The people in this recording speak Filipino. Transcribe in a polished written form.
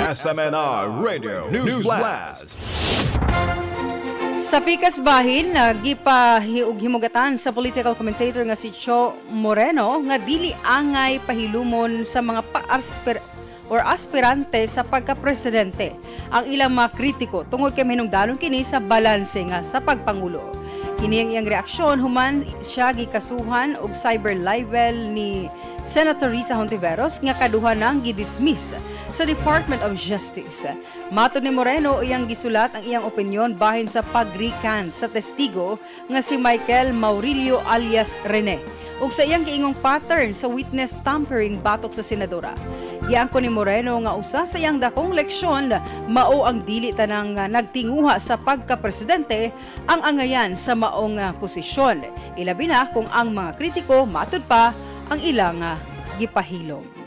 SMNR Radio News Blast. Sa pikas bahin, gipahiug-himugatan sa political commentator nga si Cho Moreno nga dili angay pahilumon sa mga aspirante sa pagka-presidente ang ilang mga kritiko tungod kay hinungdanon kini sa balanse nga sa pagpangulo. Kini ang iyang reaksyon human siya gikasuhan og cyber libel ni Senator Risa Hontiveros nga kaduha nang gidismiss sa Department of Justice. Matod ni Moreno, iyang gisulat ang iyang opinyon bahin sa pag-recant sa testigo nga si Michael Maurilio alias Rene ug sa iyang giingong pattern sa witness tampering batok sa senadora. Giangko ni Moreno nga usa sa iyang dakong leksyon mao ang dili tanang nagtinguha sa pagka-presidente ang angayan sa maong posisyon. Ilabi na kung ang mga kritiko matud pa ang ilang gipahilom.